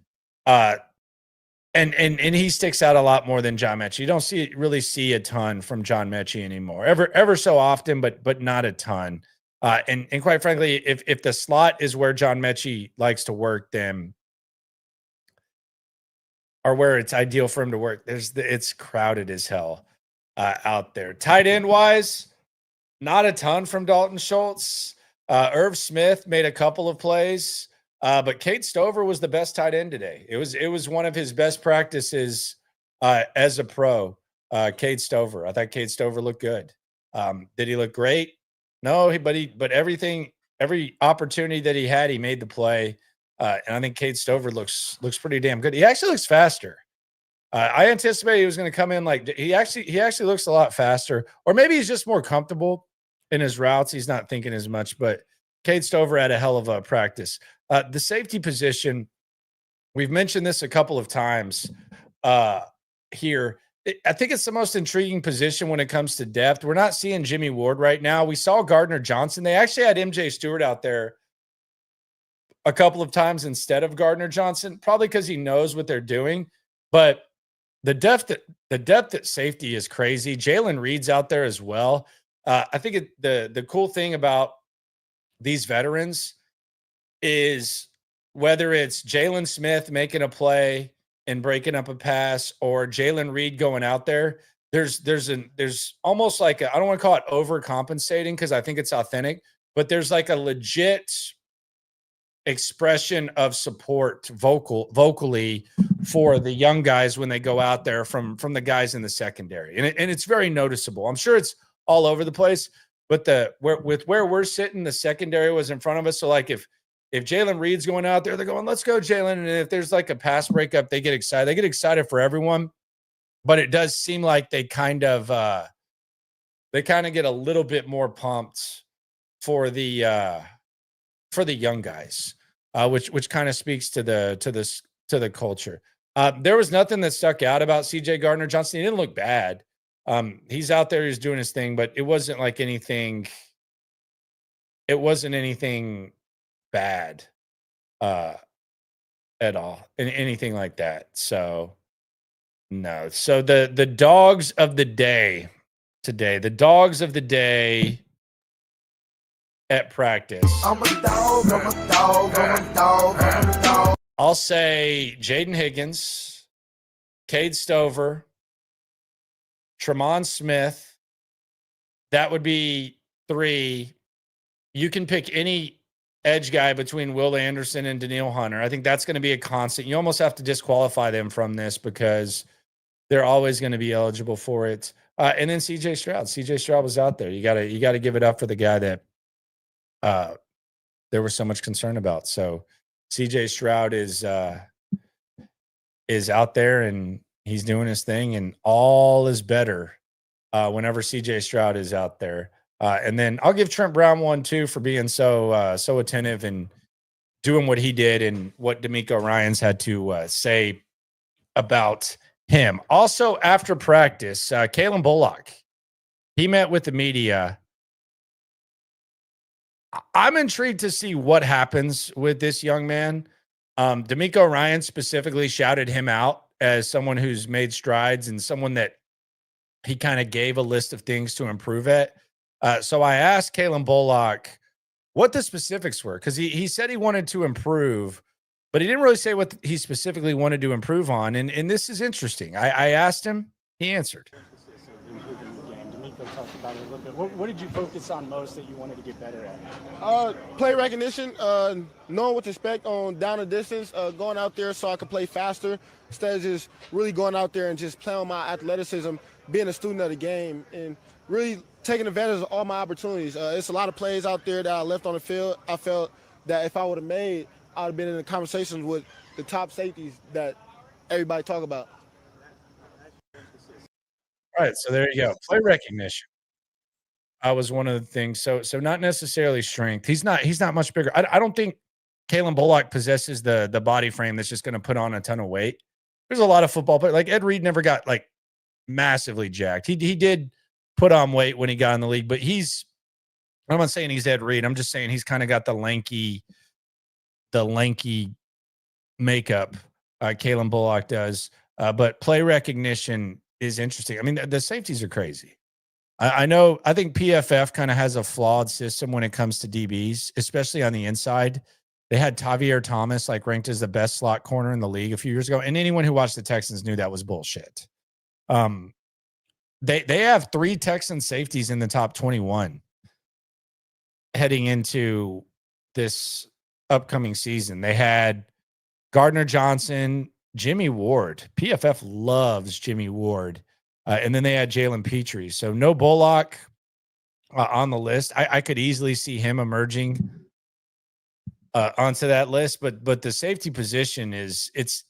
And he sticks out a lot more than John Mechie. You don't really see a ton from John Mechie anymore. Ever so often, but not a ton. And quite frankly, if the slot is where John Mechie likes to work, then or where it's ideal for him to work, it's crowded as hell out there. Tight end wise, not a ton from Dalton Schultz. Irv Smith made a couple of plays. But Cade Stover was the best tight end today. It was one of his best practices as a pro. Cade Stover. I thought Cade Stover looked good. Did he look great? No, but every opportunity that he had, he made the play. And I think Cade Stover looks pretty damn good. He actually looks faster. I anticipated he was going to come in like he actually looks a lot faster, or maybe he's just more comfortable in his routes. He's not thinking as much, but Cade Stover had a hell of a practice. The safety position, we've mentioned this a couple of times here. I think it's the most intriguing position when it comes to depth. We're not seeing Jimmy Ward right now. We saw Gardner Johnson. They actually had MJ Stewart out there a couple of times instead of Gardner Johnson, probably because he knows what they're doing. But the depth at safety is crazy. Jalen Reed's out there as well. I think the cool thing about these veterans is whether it's Jalen Smith making a play and breaking up a pass or Jalen Reed going out there, there's almost like I don't want to call it overcompensating because I think it's authentic, but there's like a legit expression of support vocally for the young guys when they go out there from the guys in the secondary. And it's very noticeable. I'm sure it's all over the place, but where we're sitting, the secondary was in front of us. So like if Jalen Reed's going out there, they're going, let's go, Jalen. And if there's like a pass breakup, they get excited. They get excited for everyone. But it does seem like they kind of get a little bit more pumped for the young guys, which kind of speaks to the culture. There was nothing that stuck out about CJ Gardner Johnson. He didn't look bad. He's out there, he's doing his thing, but it wasn't like anything. It wasn't anything bad at all, and anything like that. So no. So the dogs of the day today, the dogs of the day at practice. I'm a dog, I'm a dog, I'm a dog, I'm a dog. I'll say Jaden Higgins, Cade Stover, Tremont Smith. That would be 3. You can pick any edge guy between Will Anderson and Daniil Hunter. I think that's going to be a constant. You almost have to disqualify them from this because they're always going to be eligible for it. And then CJ Stroud. CJ Stroud was out there. You got to give it up for the guy that there was so much concern about. So CJ Stroud is out there and he's doing his thing, and all is better whenever CJ Stroud is out there. And then I'll give Trent Brown one too for being so attentive and doing what he did and what DeMeco Ryans had to say about him. Also, after practice, Kalen Bullock, he met with the media. I'm intrigued to see what happens with this young man. DeMeco Ryans specifically shouted him out as someone who's made strides and someone that he kind of gave a list of things to improve at. So I asked Kalen Bullock what the specifics were, because he said he wanted to improve, but he didn't really say what he specifically wanted to improve on. And this is interesting. I asked him, he answered. DeMeco DeMeco talked about it a little bit. What did you focus on most that you wanted to get better at? Play recognition, knowing what to expect on down and distance, going out there so I could play faster instead of just really going out there and just playing on my athleticism, being a student of the game, and really taking advantage of all my opportunities. It's a lot of plays out there that I left on the field. I felt that if I would have made, I would have been in the conversations with the top safeties that everybody talk about. All right, so there you go. Play recognition. Was one of the things. So not necessarily strength. He's not much bigger. I don't think Kalen Bullock possesses the body frame that's just going to put on a ton of weight. There's a lot of football players. Like Ed Reed never got like massively jacked. He did put on weight when he got in the league, but I'm not saying he's Ed Reed. I'm just saying he's kind of got the lanky makeup. Kalen Bullock does. But play recognition is interesting. I mean, the safeties are crazy. I think PFF kind of has a flawed system when it comes to DBs, especially on the inside. They had Tavier Thomas like ranked as the best slot corner in the league a few years ago. And anyone who watched the Texans knew that was bullshit. They have 3 Texan safeties in the top 21 heading into this upcoming season. They had Gardner Johnson, Jimmy Ward. PFF loves Jimmy Ward. And then they had Jalen Petrie. So no Bullock on the list. I could easily see him emerging onto that list. But the safety position it's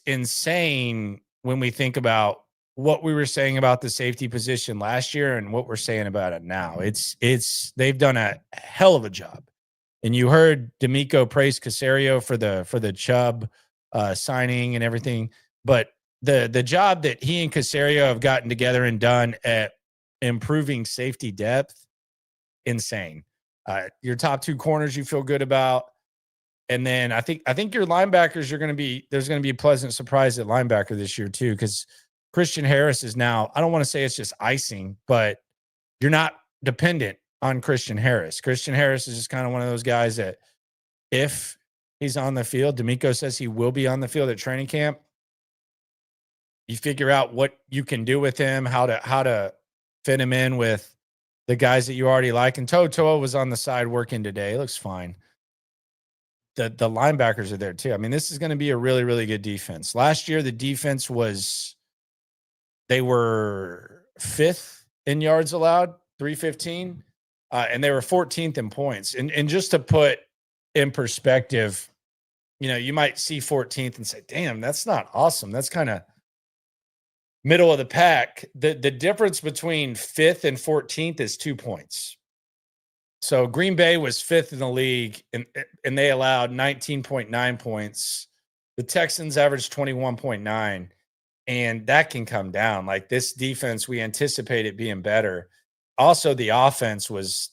insane when we think about what we were saying about the safety position last year and what we're saying about it now. They've done a hell of a job. And you heard DeMeco praise Caserio for the Chubb signing and everything. But the job that he and Caserio have gotten together and done at improving safety depth, insane. Your top 2 corners you feel good about. And then I think your linebackers there's going to be a pleasant surprise at linebacker this year too, because Christian Harris is now, I don't want to say it's just icing, but you're not dependent on Christian Harris. Christian Harris is just kind of one of those guys that if he's on the field, DeMeco says he will be on the field at training camp. You figure out what you can do with him, how to fit him in with the guys that you already like. And Toa was on the side working today. It looks fine. The linebackers are there too. I mean, this is going to be a really, really good defense. Last year, the defense they were 5th in yards allowed, 315, and they were 14th in points. And just to put in perspective, you might see 14th and say, damn, that's not awesome. That's kind of middle of the pack. The difference between 5th and 14th is 2 points. So Green Bay was 5th in the league, and they allowed 19.9 points. The Texans averaged 21.9, and that can come down. Like this defense, we anticipate it being better. Also, the offense was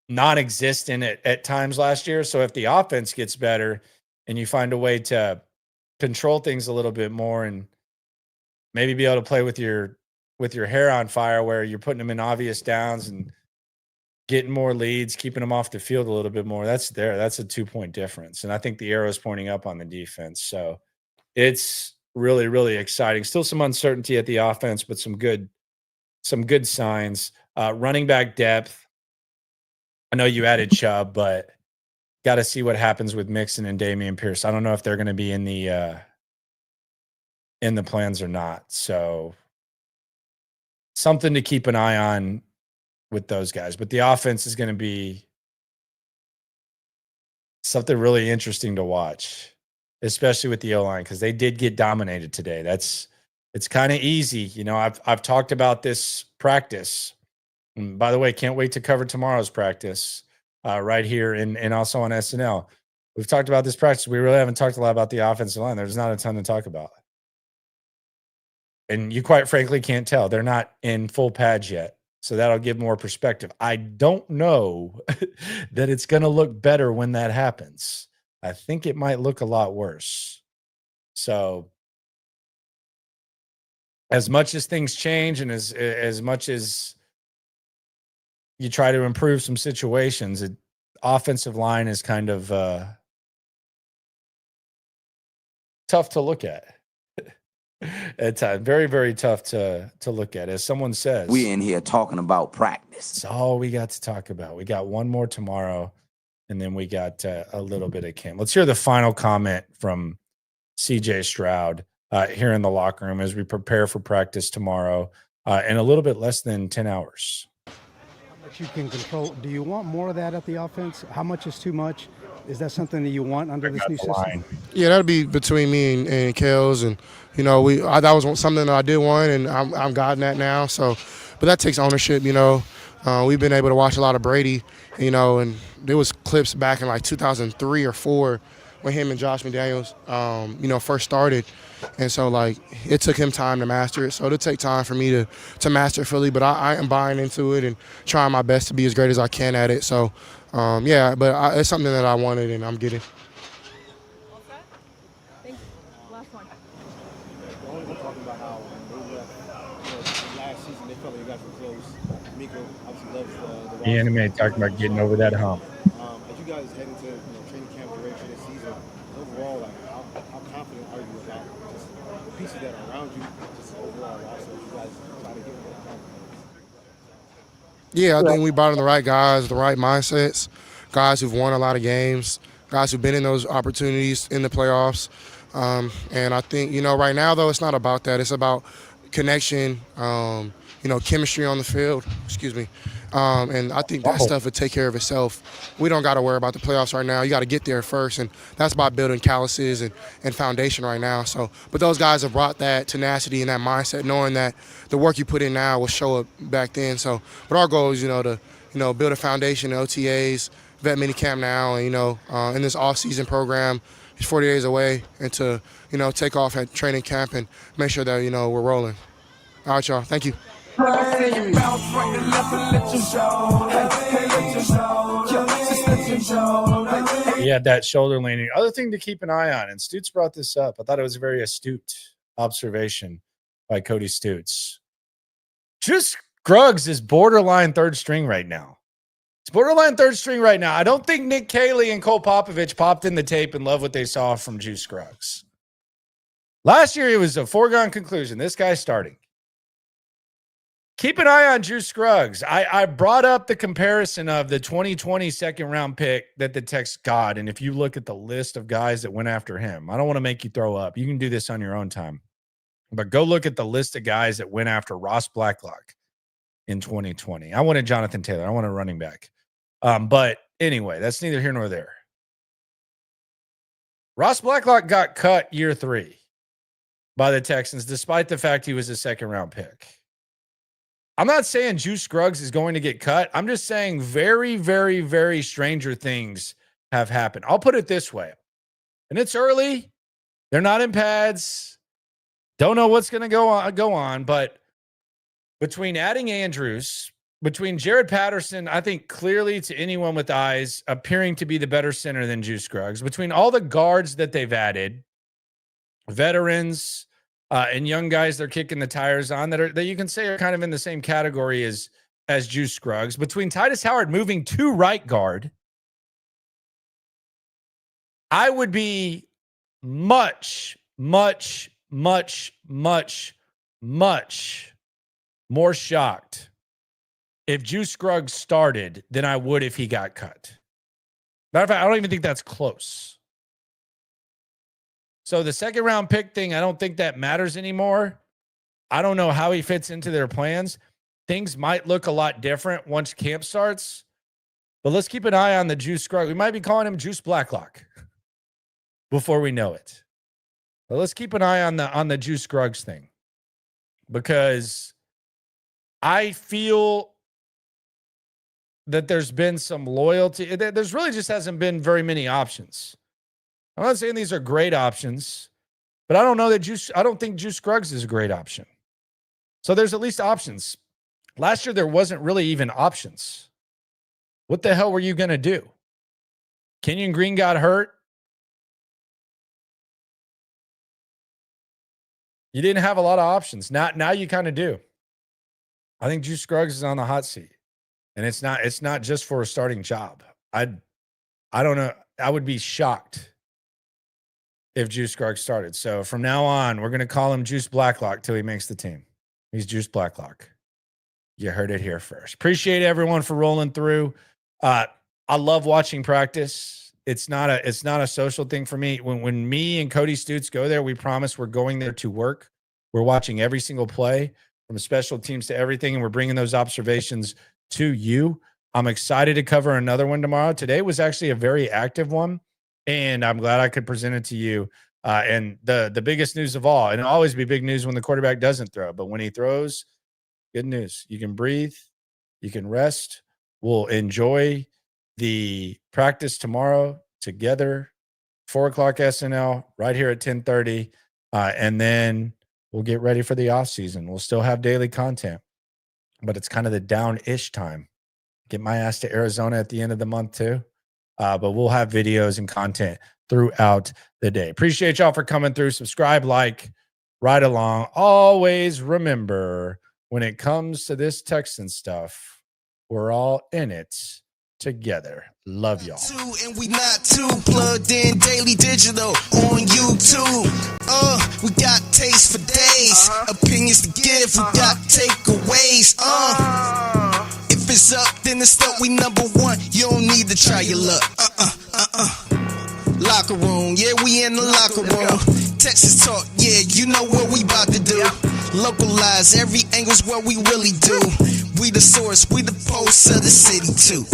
non-existent at times last year. So if the offense gets better and you find a way to control things a little bit more and maybe be able to play with your hair on fire where you're putting them in obvious downs and getting more leads, keeping them off the field a little bit more, that's a 2-point difference. And I think the arrow is pointing up on the defense. So it's really, really exciting. Still some uncertainty at the offense, but some good signs. Running back depth. I know you added Chubb, but got to see what happens with Mixon and Dameon Pierce. I don't know if they're going to be in the plans or not. So something to keep an eye on with those guys. But the offense is going to be something really interesting to watch, especially with the O-line, because they did get dominated today. It's kind of easy. I've talked about this practice. And by the way, can't wait to cover tomorrow's practice right here and also on SNL. We've talked about this practice. We really haven't talked a lot about the offensive line. There's not a ton to talk about. And you quite frankly can't tell. They're not in full pads yet. So that'll give more perspective. I don't know that it's going to look better when that happens. I think it might look a lot worse. So as much as things change and as much as you try to improve some situations, offensive line is kind of tough to look at. At times, very, very tough to look at. As someone says, we in here talking about practice. That's all we got to talk about. We got one more tomorrow, and then we got a little bit of camp. Let's hear the final comment from CJ Stroud here in the locker room as we prepare for practice tomorrow in a little bit less than 10 hours. How much you can control. Do you want more of that at the offense? How much is too much? Is that something that you want under this new system? Yeah, that'd be between me and Kels, and that was something that I did want, and I'm gotten that now. So, but that takes ownership. We've been able to watch a lot of Brady, and there was clips back in like 2003 or 4 when him and Josh McDaniels, first started, and so like it took him time to master it. So it'll take time for me to master it fully, but I am buying into it and trying my best to be as great as I can at it. So. It's something that I wanted and I'm getting. All set? Thank you. Last one. The only one talking about how they left last season, they felt like you guys were close. DeMeco obviously loves the Anime talking about getting over that hump. As you guys head into training camp duration this season, overall, like how confident are you about just the pieces that are around you, just overall also you guys try to get more confidence? Yeah, I think we brought in the right guys, the right mindsets, guys who've won a lot of games, guys who've been in those opportunities in the playoffs. And I think, right now, though, it's not about that. It's about connection, chemistry on the field. Excuse me. And I think that stuff would take care of itself. We don't got to worry about the playoffs right now. You got to get there first, and that's about building calluses and foundation right now. So, but those guys have brought that tenacity and that mindset, knowing that the work you put in now will show up back then. So, but our goal is, to build a foundation, OTAs, vet minicamp now, and in this off-season program, it's 40 days away, and to take off at training camp and make sure that we're rolling. All right, y'all. Thank you. He had that shoulder leaning. Other thing to keep an eye on, and Stutes brought this up. I thought it was a very astute observation by Cody Stutes. Just Scruggs is borderline third string right now. It's borderline third string right now. I don't think Nick Caley and Cole Popovich popped in the tape and loved what they saw from Juice Scruggs. Last year, it was a foregone conclusion. This guy's starting. Keep an eye on Juice Scruggs. I brought up the comparison of the 2020 second-round pick that the Texans got, and if you look at the list of guys that went after him, I don't want to make you throw up. You can do this on your own time. But go look at the list of guys that went after Ross Blacklock in 2020. I wanted Jonathan Taylor. I wanted a running back. But anyway, that's neither here nor there. Ross Blacklock got cut year 3 by the Texans, despite the fact he was a second-round pick. I'm not saying Juice Scruggs is going to get cut. I'm just saying very, very, very stranger things have happened. I'll put it this way. And it's early. They're not in pads. Don't know what's going to go on. But between adding Andrews, between Jared Patterson, I think clearly to anyone with eyes, appearing to be the better center than Juice Scruggs, between all the guards that they've added, veterans, and young guys they're kicking the tires on that you can say are kind of in the same category as Juice Scruggs. Between Titus Howard moving to right guard, I would be much, much, much, much, much more shocked if Juice Scruggs started than I would if he got cut. Matter of fact, I don't even think that's close. So the second round pick thing, I don't think that matters anymore. I don't know how he fits into their plans. Things might look a lot different once camp starts, but let's keep an eye on the Juice Scruggs. We might be calling him Juice Blacklock before we know it. But let's keep an eye on the Juice Scruggs thing, because I feel that there's been some loyalty. There's really just hasn't been very many options. I'm not saying these are great options, but I don't know that I don't think Juice Scruggs is a great option. So there's at least options. Last year, there wasn't really even options. What the hell were you going to do? Kenyon Green got hurt. You didn't have a lot of options. Now you kind of do. I think Juice Scruggs is on the hot seat, and it's not just for a starting job. I don't know. I would be shocked if Juice Scruggs started. So from now on, we're going to call him Juice Blacklock till he makes the team. He's Juice Blacklock. You heard it here first. Appreciate everyone for rolling through. I love watching practice. It's not a social thing for me. When me and Cody Stutes go there, we promise we're going there to work. We're watching every single play from special teams to everything, and we're bringing those observations to you. I'm excited to cover another one tomorrow. Today was actually a very active one, and I'm glad I could present it to you. And the biggest news of all, and it'll always be big news when the quarterback doesn't throw, but when he throws, good news. You can breathe. You can rest. We'll enjoy the practice tomorrow together, 4 o'clock SNL, right here at 10:30. And then we'll get ready for the offseason. We'll still have daily content, but it's kind of the down-ish time. Get my ass to Arizona at the end of the month too. But we'll have videos and content throughout the day. Appreciate y'all for coming through. Subscribe, like, right along. Always remember, when it comes to this Texan stuff, we're all in it together. Love y'all. And we not too plugged in, daily digital on YouTube. We got taste for days, opinions to give, we got takeaways. If it's up, then it's up, we number one. You don't need to try your luck. Locker room, yeah, we in the locker room. Texas talk, yeah, you know what we about to do. Localize, every angle's what we really do. We the source, we the pulse of the city too.